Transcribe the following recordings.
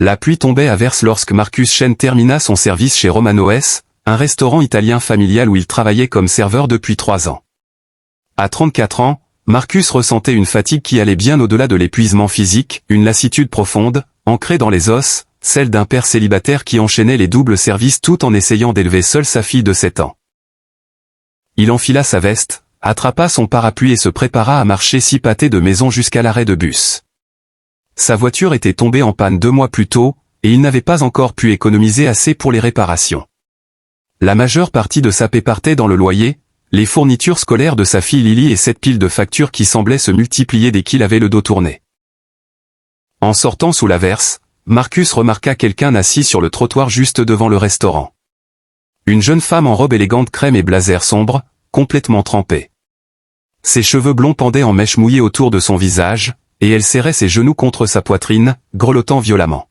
La pluie tombait à verse lorsque Marcus Chen termina son service chez Romano S, un restaurant italien familial où il travaillait comme serveur depuis 3 ans. À 34 ans, Marcus ressentait une fatigue qui allait bien au-delà de l'épuisement physique, une lassitude profonde, ancrée dans les os, celle d'un père célibataire qui enchaînait les doubles services tout en essayant d'élever seule sa fille de 7 ans. Il enfila sa veste, attrapa son parapluie et se prépara à marcher 6 pâtés de maison jusqu'à l'arrêt de bus. Sa voiture était tombée en panne 2 mois plus tôt, et il n'avait pas encore pu économiser assez pour les réparations. La majeure partie de sa paie partait dans le loyer, les fournitures scolaires de sa fille Lily et cette pile de factures qui semblait se multiplier dès qu'il avait le dos tourné. En sortant sous l'averse, Marcus remarqua quelqu'un assis sur le trottoir juste devant le restaurant. Une jeune femme en robe élégante crème et blazer sombre, complètement trempée. Ses cheveux blonds pendaient en mèches mouillées autour de son visage, et elle serrait ses genoux contre sa poitrine, grelottant violemment.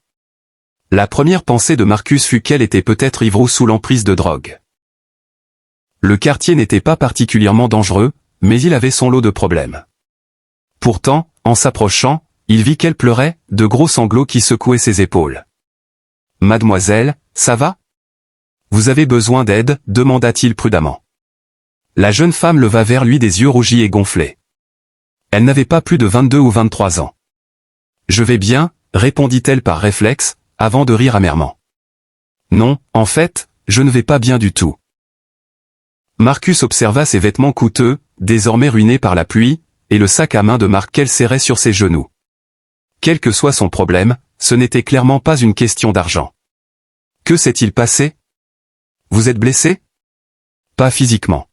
La première pensée de Marcus fut qu'elle était peut-être ivre ou sous l'emprise de drogue. Le quartier n'était pas particulièrement dangereux, mais il avait son lot de problèmes. Pourtant, en s'approchant, il vit qu'elle pleurait, de gros sanglots qui secouaient ses épaules. « Mademoiselle, ça va ? Vous avez besoin d'aide ?» demanda-t-il prudemment. La jeune femme leva vers lui des yeux rougis et gonflés. Elle n'avait pas plus de 22 ou 23 ans. « Je vais bien », répondit-elle par réflexe, avant de rire amèrement. « Non, en fait, je ne vais pas bien du tout. » Marcus observa ses vêtements coûteux, désormais ruinés par la pluie, et le sac à main de marque qu'elle serrait sur ses genoux. Quel que soit son problème, ce n'était clairement pas une question d'argent. Que s'est-il passé ? Vous êtes blessé ? Pas physiquement.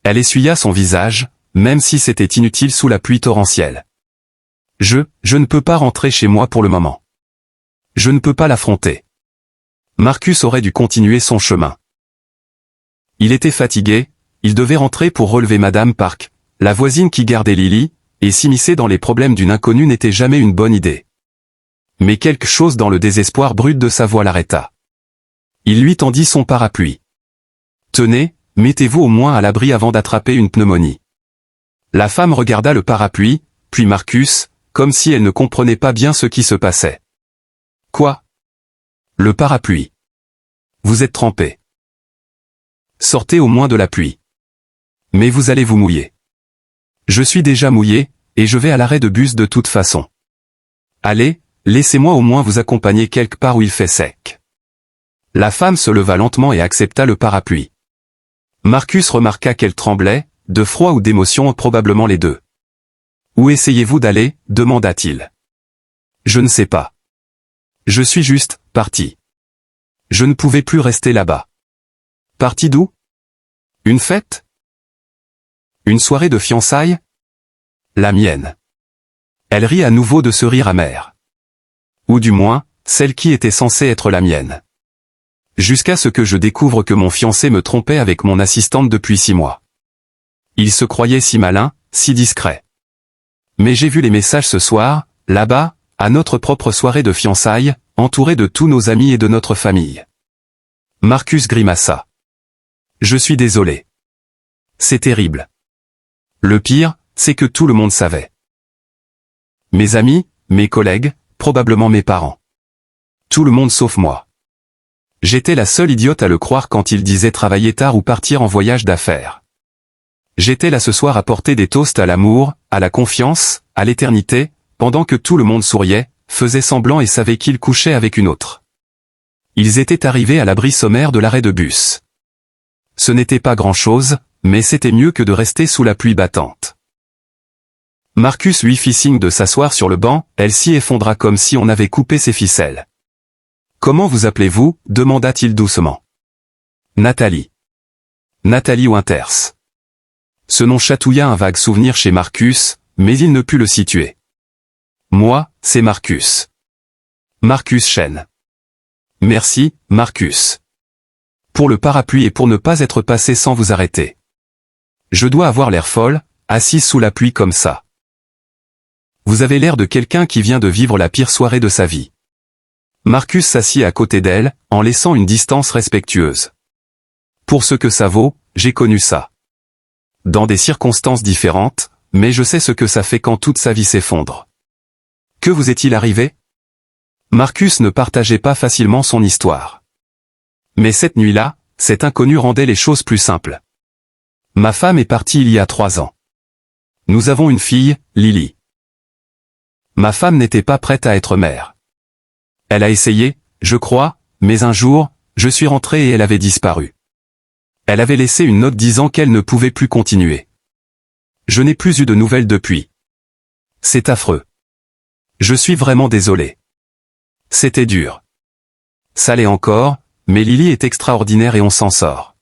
Elle essuya son visage, même si c'était inutile sous la pluie torrentielle. Je ne peux pas rentrer chez moi pour le moment. Je ne peux pas l'affronter. Marcus aurait dû continuer son chemin. Il était fatigué, il devait rentrer pour relever Madame Park, la voisine qui gardait Lily, et s'immiscer dans les problèmes d'une inconnue n'était jamais une bonne idée. Mais quelque chose dans le désespoir brut de sa voix l'arrêta. Il lui tendit son parapluie. « Tenez, mettez-vous au moins à l'abri avant d'attraper une pneumonie. » La femme regarda le parapluie, puis Marcus, comme si elle ne comprenait pas bien ce qui se passait. « Quoi ? Le parapluie. Vous êtes trempé. Sortez au moins de la pluie. Mais vous allez vous mouiller. Je suis déjà mouillé, et je vais à l'arrêt de bus de toute façon. Allez, laissez-moi au moins vous accompagner quelque part où il fait sec. » La femme se leva lentement et accepta le parapluie. Marcus remarqua qu'elle tremblait, de froid ou d'émotion, probablement les deux. « Où essayez-vous d'aller ? » demanda-t-il. « Je ne sais pas. Je suis juste parti. Je ne pouvais plus rester là-bas. » Parti d'où ? Une fête ? Une soirée de fiançailles ? La mienne. Elle rit à nouveau de ce rire amer. Ou du moins, celle qui était censée être la mienne. Jusqu'à ce que je découvre que mon fiancé me trompait avec mon assistante depuis 6 mois. Il se croyait si malin, si discret. Mais j'ai vu les messages ce soir, là-bas, à notre propre soirée de fiançailles, entouré de tous nos amis et de notre famille. Marcus grimaça. Je suis désolé. C'est terrible. Le pire, c'est que tout le monde savait. Mes amis, mes collègues, probablement mes parents. Tout le monde sauf moi. J'étais la seule idiote à le croire quand il disait travailler tard ou partir en voyage d'affaires. J'étais là ce soir à porter des toasts à l'amour, à la confiance, à l'éternité, pendant que tout le monde souriait, faisait semblant et savait qu'il couchait avec une autre. Ils étaient arrivés à l'abri sommaire de l'arrêt de bus. Ce n'était pas grand-chose, mais c'était mieux que de rester sous la pluie battante. Marcus lui fit signe de s'asseoir sur le banc, elle s'y effondra comme si on avait coupé ses ficelles. « Comment vous appelez-vous » demanda-t-il doucement. « Nathalie. » Nathalie Winters. Ce nom chatouilla un vague souvenir chez Marcus, mais il ne put le situer. « Moi, c'est Marcus. Marcus Chen. »« Merci, Marcus. Pour le parapluie et pour ne pas être passé sans vous arrêter. Je dois avoir l'air folle, assise sous la pluie comme ça. Vous avez l'air de quelqu'un qui vient de vivre la pire soirée de sa vie. » Marcus s'assit à côté d'elle, en laissant une distance respectueuse. « Pour ce que ça vaut, j'ai connu ça. Dans des circonstances différentes, mais je sais ce que ça fait quand toute sa vie s'effondre. » Que vous est-il arrivé ? Marcus ne partageait pas facilement son histoire. Mais cette nuit-là, cet inconnu rendait les choses plus simples. Ma femme est partie il y a 3 ans. Nous avons une fille, Lily. Ma femme n'était pas prête à être mère. Elle a essayé, je crois, mais un jour, je suis rentré et elle avait disparu. Elle avait laissé une note disant qu'elle ne pouvait plus continuer. Je n'ai plus eu de nouvelles depuis. C'est affreux. Je suis vraiment désolé. C'était dur. Ça l'est encore, mais Lily est extraordinaire et on s'en sort.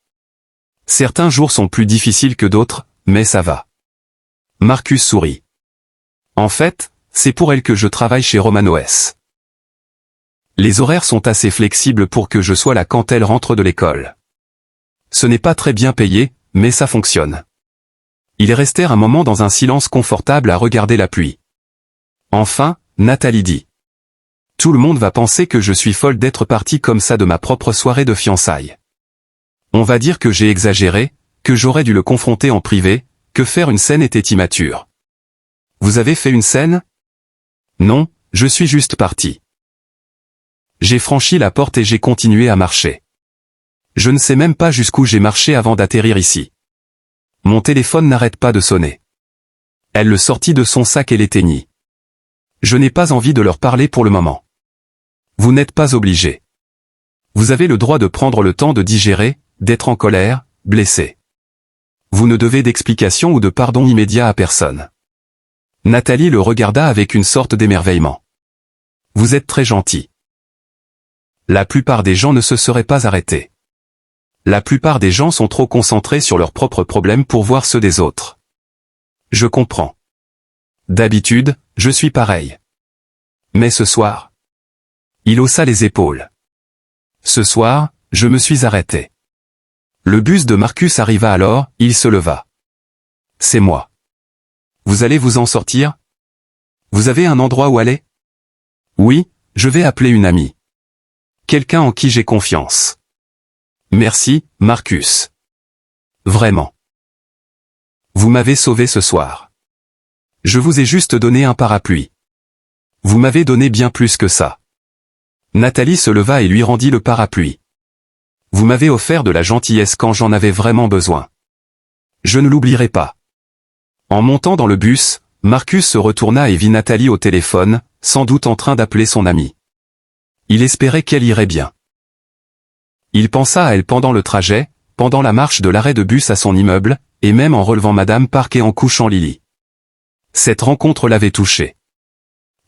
Certains jours sont plus difficiles que d'autres, mais ça va. Marcus sourit. En fait, c'est pour elle que je travaille chez Romano S. Les horaires sont assez flexibles pour que je sois là quand elle rentre de l'école. Ce n'est pas très bien payé, mais ça fonctionne. Ils restèrent un moment dans un silence confortable à regarder la pluie. Enfin, Nathalie dit. Tout le monde va penser que je suis folle d'être partie comme ça de ma propre soirée de fiançailles. On va dire que j'ai exagéré, que j'aurais dû le confronter en privé, que faire une scène était immature. Vous avez fait une scène? Non, je suis juste parti. J'ai franchi la porte et j'ai continué à marcher. Je ne sais même pas jusqu'où j'ai marché avant d'atterrir ici. Mon téléphone n'arrête pas de sonner. Elle le sortit de son sac et l'éteignit. Je n'ai pas envie de leur parler pour le moment. Vous n'êtes pas obligé. Vous avez le droit de prendre le temps de digérer, d'être en colère, blessé. Vous ne devez d'explication ou de pardon immédiat à personne. Nathalie le regarda avec une sorte d'émerveillement. Vous êtes très gentil. La plupart des gens ne se seraient pas arrêtés. La plupart des gens sont trop concentrés sur leurs propres problèmes pour voir ceux des autres. Je comprends. D'habitude, je suis pareil. Mais ce soir... Il haussa les épaules. Ce soir, je me suis arrêté. Le bus de Marcus arriva alors, il se leva. C'est moi. Vous allez vous en sortir? Vous avez un endroit où aller? Oui, je vais appeler une amie. Quelqu'un en qui j'ai confiance. Merci, Marcus. Vraiment. Vous m'avez sauvé ce soir. Je vous ai juste donné un parapluie. Vous m'avez donné bien plus que ça. Nathalie se leva et lui rendit le parapluie. Vous m'avez offert de la gentillesse quand j'en avais vraiment besoin. Je ne l'oublierai pas. En montant dans le bus, Marcus se retourna et vit Nathalie au téléphone, sans doute en train d'appeler son amie. Il espérait qu'elle irait bien. Il pensa à elle pendant le trajet, pendant la marche de l'arrêt de bus à son immeuble, et même en relevant Madame Park et en couchant Lily. Cette rencontre l'avait touché.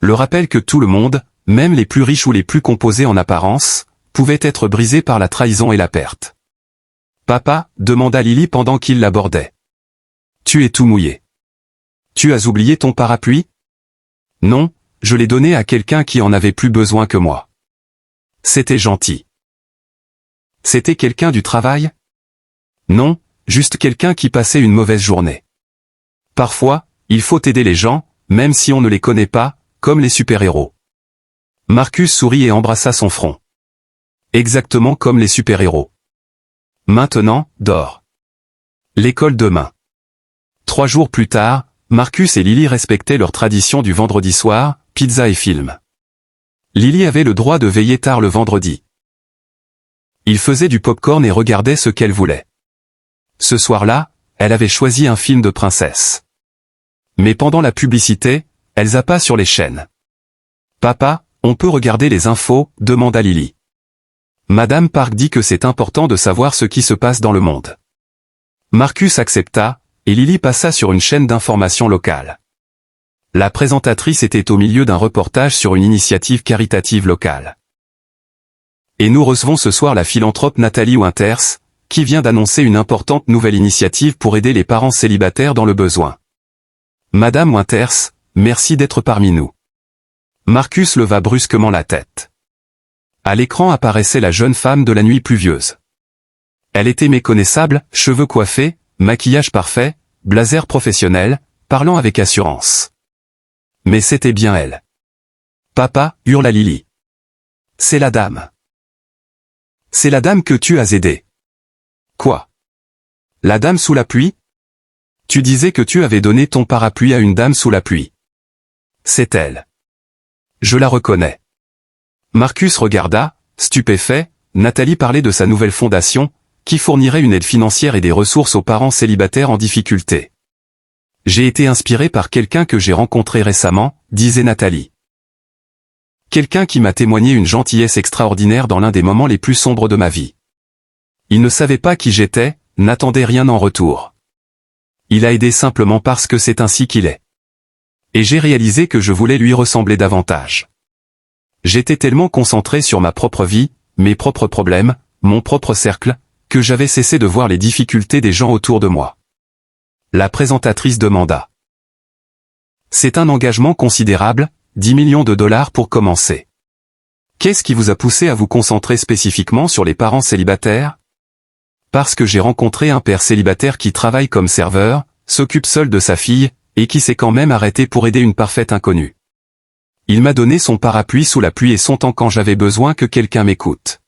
Le rappel que tout le monde, même les plus riches ou les plus composés en apparence, pouvaient être brisés par la trahison et la perte. « Papa » demanda Lily pendant qu'il l'abordait. « Tu es tout mouillé. Tu as oublié ton parapluie? » « Non, je l'ai donné à quelqu'un qui en avait plus besoin que moi. » C'était gentil. « C'était quelqu'un du travail? » Non, juste quelqu'un qui passait une mauvaise journée. Parfois, il faut aider les gens, même si on ne les connaît pas, comme les super-héros. Marcus sourit et embrassa son front. Exactement comme les super-héros. Maintenant, dors. L'école demain. 3 jours plus tard, Marcus et Lily respectaient leur tradition du vendredi soir, pizza et film. Lily avait le droit de veiller tard le vendredi. Il faisait du popcorn et regardait ce qu'elle voulait. Ce soir-là, elle avait choisi un film de princesse. Mais pendant la publicité, elle zappa sur les chaînes. « Papa, on peut regarder les infos ?» demanda Lily. Madame Park dit que c'est important de savoir ce qui se passe dans le monde. Marcus accepta, et Lily passa sur une chaîne d'information locale. La présentatrice était au milieu d'un reportage sur une initiative caritative locale. Et nous recevons ce soir la philanthrope Nathalie Winters, qui vient d'annoncer une importante nouvelle initiative pour aider les parents célibataires dans le besoin. Madame Winters, merci d'être parmi nous. Marcus leva brusquement la tête. À l'écran apparaissait la jeune femme de la nuit pluvieuse. Elle était méconnaissable, cheveux coiffés, maquillage parfait, blazer professionnel, parlant avec assurance. Mais c'était bien elle. « Papa » hurla Lily. « C'est la dame. C'est la dame que tu as aidée. » Quoi? La dame sous la pluie? Tu disais que tu avais donné ton parapluie à une dame sous la pluie. C'est elle. Je la reconnais. Marcus regarda, stupéfait, Nathalie parlait de sa nouvelle fondation, qui fournirait une aide financière et des ressources aux parents célibataires en difficulté. J'ai été inspiré par quelqu'un que j'ai rencontré récemment, disait Nathalie. Quelqu'un qui m'a témoigné une gentillesse extraordinaire dans l'un des moments les plus sombres de ma vie. Il ne savait pas qui j'étais, n'attendait rien en retour. Il a aidé simplement parce que c'est ainsi qu'il est. Et j'ai réalisé que je voulais lui ressembler davantage. J'étais tellement concentré sur ma propre vie, mes propres problèmes, mon propre cercle, que j'avais cessé de voir les difficultés des gens autour de moi. La présentatrice demanda. C'est un engagement considérable, 10 millions de dollars pour commencer. Qu'est-ce qui vous a poussé à vous concentrer spécifiquement sur les parents célibataires? Parce que j'ai rencontré un père célibataire qui travaille comme serveur, s'occupe seul de sa fille, et qui s'est quand même arrêté pour aider une parfaite inconnue. Il m'a donné son parapluie sous la pluie et son temps quand j'avais besoin que quelqu'un m'écoute.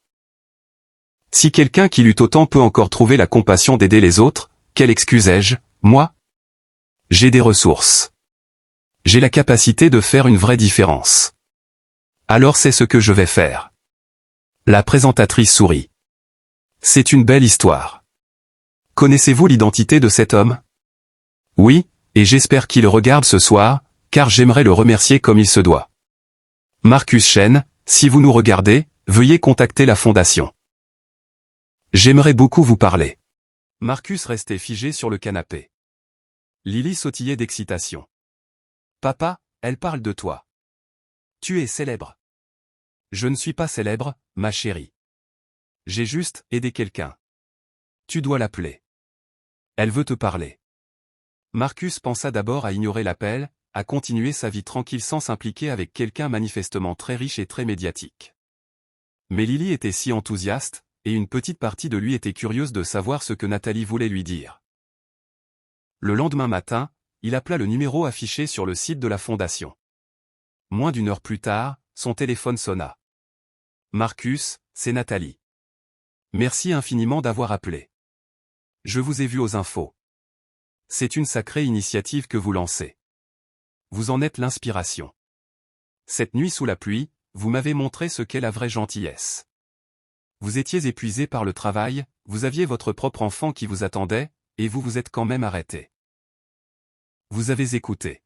Si quelqu'un qui lutte autant peut encore trouver la compassion d'aider les autres, quelle excuse ai-je, moi? J'ai des ressources. J'ai la capacité de faire une vraie différence. Alors c'est ce que je vais faire. La présentatrice sourit. C'est une belle histoire. Connaissez-vous l'identité de cet homme? Oui, et j'espère qu'il regarde ce soir, car j'aimerais le remercier comme il se doit. Marcus Chen, si vous nous regardez, veuillez contacter la fondation. J'aimerais beaucoup vous parler. Marcus restait figé sur le canapé. Lily sautillait d'excitation. Papa, elle parle de toi. Tu es célèbre. Je ne suis pas célèbre, ma chérie. J'ai juste aidé quelqu'un. Tu dois l'appeler. Elle veut te parler. Marcus pensa d'abord à ignorer l'appel, à continuer sa vie tranquille sans s'impliquer avec quelqu'un manifestement très riche et très médiatique. Mais Lily était si enthousiaste, et une petite partie de lui était curieuse de savoir ce que Nathalie voulait lui dire. Le lendemain matin, il appela le numéro affiché sur le site de la fondation. Moins d'une heure plus tard, son téléphone sonna. Marcus, c'est Nathalie. Merci infiniment d'avoir appelé. Je vous ai vu aux infos. C'est une sacrée initiative que vous lancez. Vous en êtes l'inspiration. Cette nuit sous la pluie, vous m'avez montré ce qu'est la vraie gentillesse. Vous étiez épuisé par le travail, vous aviez votre propre enfant qui vous attendait, et vous vous êtes quand même arrêté. Vous avez écouté.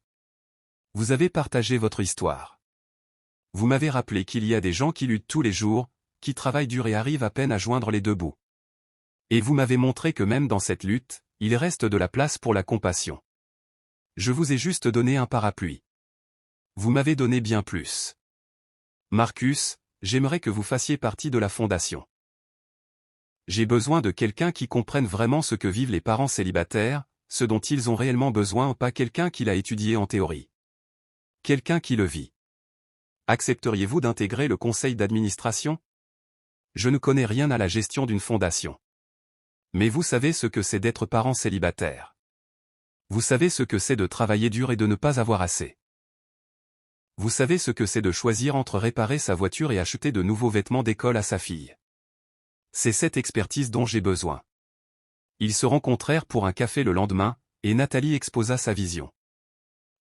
Vous avez partagé votre histoire. Vous m'avez rappelé qu'il y a des gens qui luttent tous les jours, qui travaillent dur et arrivent à peine à joindre les deux bouts. Et vous m'avez montré que même dans cette lutte, il reste de la place pour la compassion. Je vous ai juste donné un parapluie. Vous m'avez donné bien plus. Marcus, j'aimerais que vous fassiez partie de la fondation. J'ai besoin de quelqu'un qui comprenne vraiment ce que vivent les parents célibataires, ce dont ils ont réellement besoin, pas quelqu'un qui l'a étudié en théorie. Quelqu'un qui le vit. Accepteriez-vous d'intégrer le conseil d'administration? Je ne connais rien à la gestion d'une fondation. Mais vous savez ce que c'est d'être parent célibataire. Vous savez ce que c'est de travailler dur et de ne pas avoir assez. Vous savez ce que c'est de choisir entre réparer sa voiture et acheter de nouveaux vêtements d'école à sa fille. C'est cette expertise dont j'ai besoin. Ils se rencontrèrent pour un café le lendemain, et Nathalie exposa sa vision.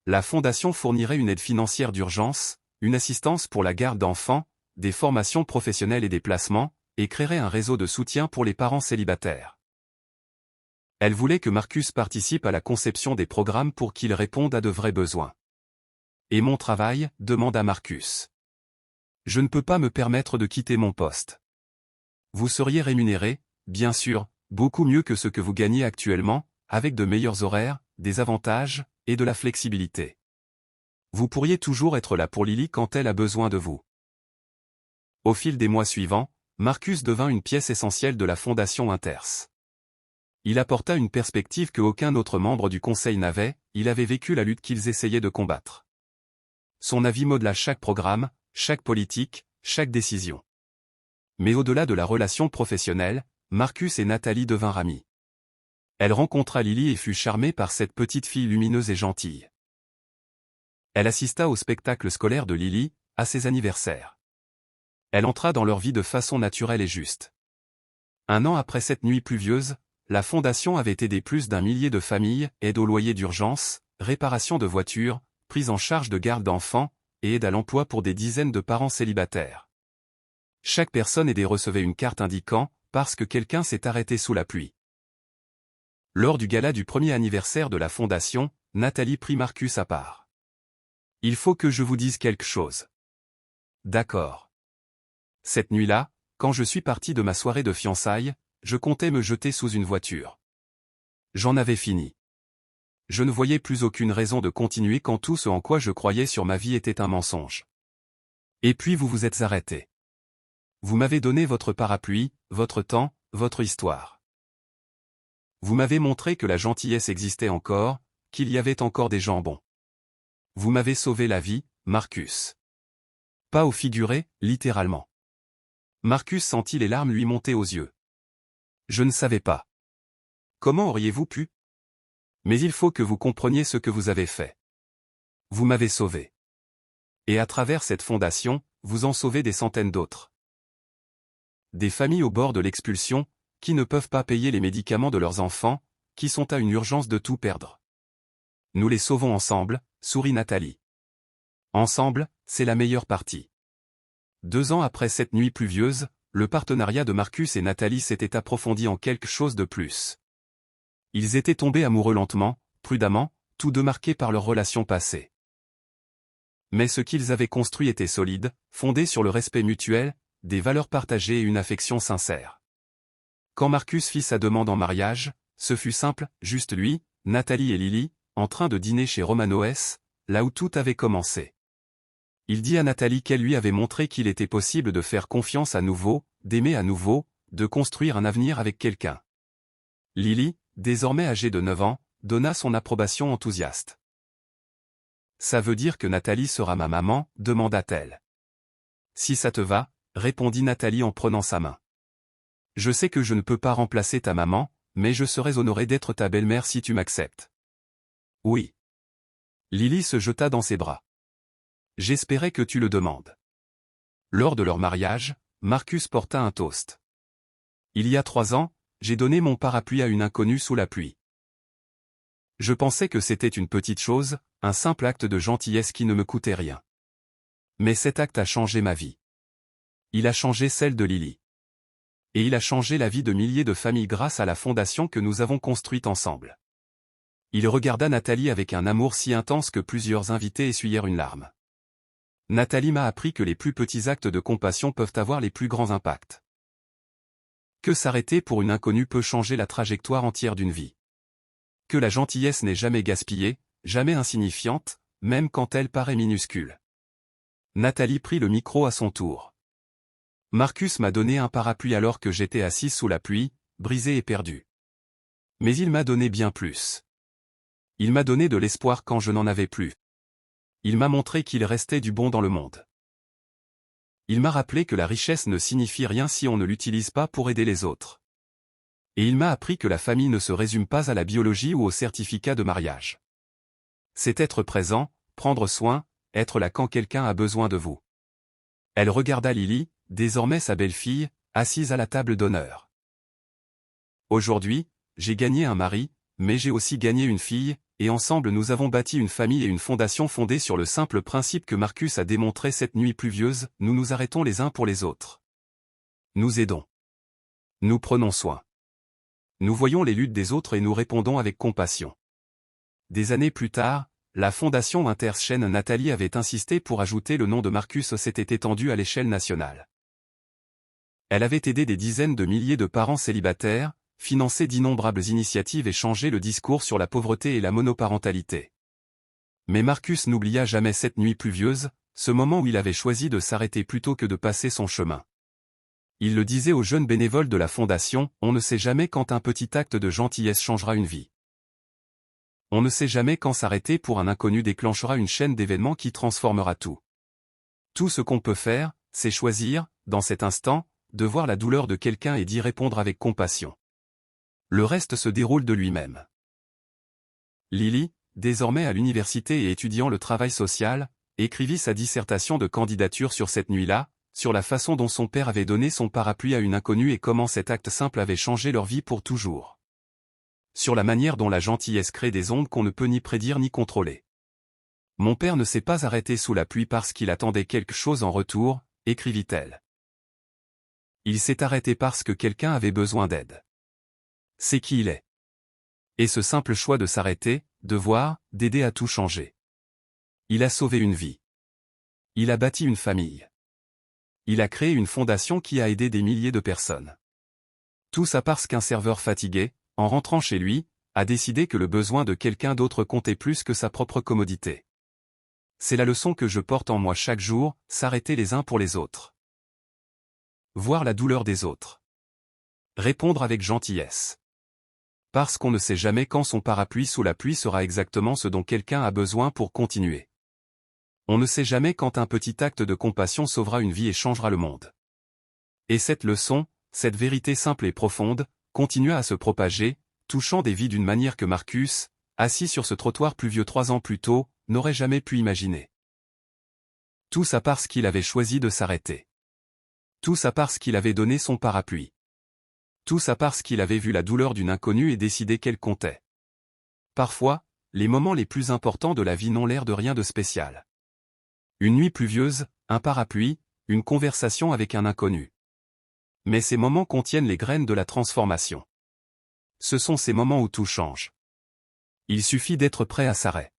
La fondation fournirait une aide financière d'urgence, une assistance pour la garde d'enfants, des formations professionnelles et des placements, et créerait un réseau de soutien pour les parents célibataires. Elle voulait que Marcus participe à la conception des programmes pour qu'il réponde à de vrais besoins. Et mon travail, demanda Marcus. Je ne peux pas me permettre de quitter mon poste. Vous seriez rémunéré, bien sûr, beaucoup mieux que ce que vous gagnez actuellement, avec de meilleurs horaires, des avantages, et de la flexibilité. Vous pourriez toujours être là pour Lily quand elle a besoin de vous. Au fil des mois suivants, Marcus devint une pièce essentielle de la fondation Inters. Il apporta une perspective que aucun autre membre du conseil n'avait, il avait vécu la lutte qu'ils essayaient de combattre. Son avis modela chaque programme, chaque politique, chaque décision. Mais au-delà de la relation professionnelle, Marcus et Nathalie devinrent amis. Elle rencontra Lily et fut charmée par cette petite fille lumineuse et gentille. Elle assista au spectacle scolaire de Lily, à ses anniversaires. Elle entra dans leur vie de façon naturelle et juste. Un an après cette nuit pluvieuse, la fondation avait aidé plus d'1 millier de familles, aide au loyer d'urgence, réparation de voitures, prise en charge de garde d'enfants, et aide à l'emploi pour des dizaines de parents célibataires. Chaque personne aidée recevait une carte indiquant « Parce que quelqu'un s'est arrêté sous la pluie ». Lors du gala du premier anniversaire de la fondation, Nathalie prit Marcus à part. « Il faut que je vous dise quelque chose. » « D'accord. » Cette nuit-là, quand je suis parti de ma soirée de fiançailles, je comptais me jeter sous une voiture. J'en avais fini. Je ne voyais plus aucune raison de continuer quand tout ce en quoi je croyais sur ma vie était un mensonge. Et puis vous vous êtes arrêté. Vous m'avez donné votre parapluie, votre temps, votre histoire. Vous m'avez montré que la gentillesse existait encore, qu'il y avait encore des gens bons. Vous m'avez sauvé la vie, Marcus. Pas au figuré, littéralement. Marcus sentit les larmes lui monter aux yeux. Je ne savais pas. Comment auriez-vous pu? Mais il faut que vous compreniez ce que vous avez fait. Vous m'avez sauvé. Et à travers cette fondation, vous en sauvez des centaines d'autres. Des familles au bord de l'expulsion, qui ne peuvent pas payer les médicaments de leurs enfants, qui sont à une urgence de tout perdre. Nous les sauvons ensemble, sourit Nathalie. Ensemble, c'est la meilleure partie. 2 ans après cette nuit pluvieuse, le partenariat de Marcus et Nathalie s'était approfondi en quelque chose de plus. Ils étaient tombés amoureux lentement, prudemment, tous deux marqués par leur relation passée. Mais ce qu'ils avaient construit était solide, fondé sur le respect mutuel, des valeurs partagées et une affection sincère. Quand Marcus fit sa demande en mariage, ce fut simple, juste lui, Nathalie et Lily, en train de dîner chez Romano S, là où tout avait commencé. Il dit à Nathalie qu'elle lui avait montré qu'il était possible de faire confiance à nouveau, d'aimer à nouveau, de construire un avenir avec quelqu'un. Lily, désormais âgée de 9 ans, donna son approbation enthousiaste. « Ça veut dire que Nathalie sera ma maman ?» demanda-t-elle. « Si ça te va », répondit Nathalie en prenant sa main. « Je sais que je ne peux pas remplacer ta maman, mais je serais honoré d'être ta belle-mère si tu m'acceptes. » « Oui. » Lily se jeta dans ses bras. « J'espérais que tu le demandes. » Lors de leur mariage, Marcus porta un toast. « Il y a 3 ans, j'ai donné mon parapluie à une inconnue sous la pluie. Je pensais que c'était une petite chose, un simple acte de gentillesse qui ne me coûtait rien. Mais cet acte a changé ma vie. Il a changé celle de Lily. Et il a changé la vie de milliers de familles grâce à la fondation que nous avons construite ensemble. » Il regarda Nathalie avec un amour si intense que plusieurs invités essuyèrent une larme. Nathalie m'a appris que les plus petits actes de compassion peuvent avoir les plus grands impacts. Que s'arrêter pour une inconnue peut changer la trajectoire entière d'une vie. Que la gentillesse n'est jamais gaspillée, jamais insignifiante, même quand elle paraît minuscule. Nathalie prit le micro à son tour. Marcus m'a donné un parapluie alors que j'étais assise sous la pluie, brisée et perdue. Mais il m'a donné bien plus. Il m'a donné de l'espoir quand je n'en avais plus. Il m'a montré qu'il restait du bon dans le monde. Il m'a rappelé que la richesse ne signifie rien si on ne l'utilise pas pour aider les autres. Et il m'a appris que la famille ne se résume pas à la biologie ou au certificat de mariage. C'est être présent, prendre soin, être là quand quelqu'un a besoin de vous. Elle regarda Lily, désormais sa belle-fille, assise à la table d'honneur. Aujourd'hui, j'ai gagné un mari, mais j'ai aussi gagné une fille, et ensemble nous avons bâti une famille et une fondation fondée sur le simple principe que Marcus a démontré cette nuit pluvieuse, nous nous arrêtons les uns pour les autres. Nous aidons. Nous prenons soin. Nous voyons les luttes des autres et nous répondons avec compassion. Des années plus tard, la fondation Interchaîne Nathalie avait insisté pour ajouter le nom de Marcus s'était étendu à l'échelle nationale. Elle avait aidé des dizaines de milliers de parents célibataires, financé d'innombrables initiatives et changé le discours sur la pauvreté et la monoparentalité. Mais Marcus n'oublia jamais cette nuit pluvieuse, ce moment où il avait choisi de s'arrêter plutôt que de passer son chemin. Il le disait aux jeunes bénévoles de la fondation, on ne sait jamais quand un petit acte de gentillesse changera une vie. On ne sait jamais quand s'arrêter pour un inconnu déclenchera une chaîne d'événements qui transformera tout. Tout ce qu'on peut faire, c'est choisir, dans cet instant, de voir la douleur de quelqu'un et d'y répondre avec compassion. Le reste se déroule de lui-même. Lily, désormais à l'université et étudiant le travail social, écrivit sa dissertation de candidature sur cette nuit-là, sur la façon dont son père avait donné son parapluie à une inconnue et comment cet acte simple avait changé leur vie pour toujours. Sur la manière dont la gentillesse crée des ondes qu'on ne peut ni prédire ni contrôler. Mon père ne s'est pas arrêté sous la pluie parce qu'il attendait quelque chose en retour, écrivit-elle. Il s'est arrêté parce que quelqu'un avait besoin d'aide. C'est qui il est. Et ce simple choix de s'arrêter, de voir, d'aider a tout changé. Il a sauvé une vie. Il a bâti une famille. Il a créé une fondation qui a aidé des milliers de personnes. Tout ça parce qu'un serveur fatigué, en rentrant chez lui, a décidé que le besoin de quelqu'un d'autre comptait plus que sa propre commodité. C'est la leçon que je porte en moi chaque jour, s'arrêter les uns pour les autres. Voir la douleur des autres. Répondre avec gentillesse. Parce qu'on ne sait jamais quand son parapluie sous la pluie sera exactement ce dont quelqu'un a besoin pour continuer. On ne sait jamais quand un petit acte de compassion sauvera une vie et changera le monde. Et cette leçon, cette vérité simple et profonde, continua à se propager, touchant des vies d'une manière que Marcus, assis sur ce trottoir pluvieux 3 ans plus tôt, n'aurait jamais pu imaginer. Tout ça parce qu'il avait choisi de s'arrêter. Tout ça parce qu'il avait donné son parapluie. Tout ça parce qu'il avait vu la douleur d'une inconnue et décidé qu'elle comptait. Parfois, les moments les plus importants de la vie n'ont l'air de rien de spécial. Une nuit pluvieuse, un parapluie, une conversation avec un inconnu. Mais ces moments contiennent les graines de la transformation. Ce sont ces moments où tout change. Il suffit d'être prêt à s'arrêter.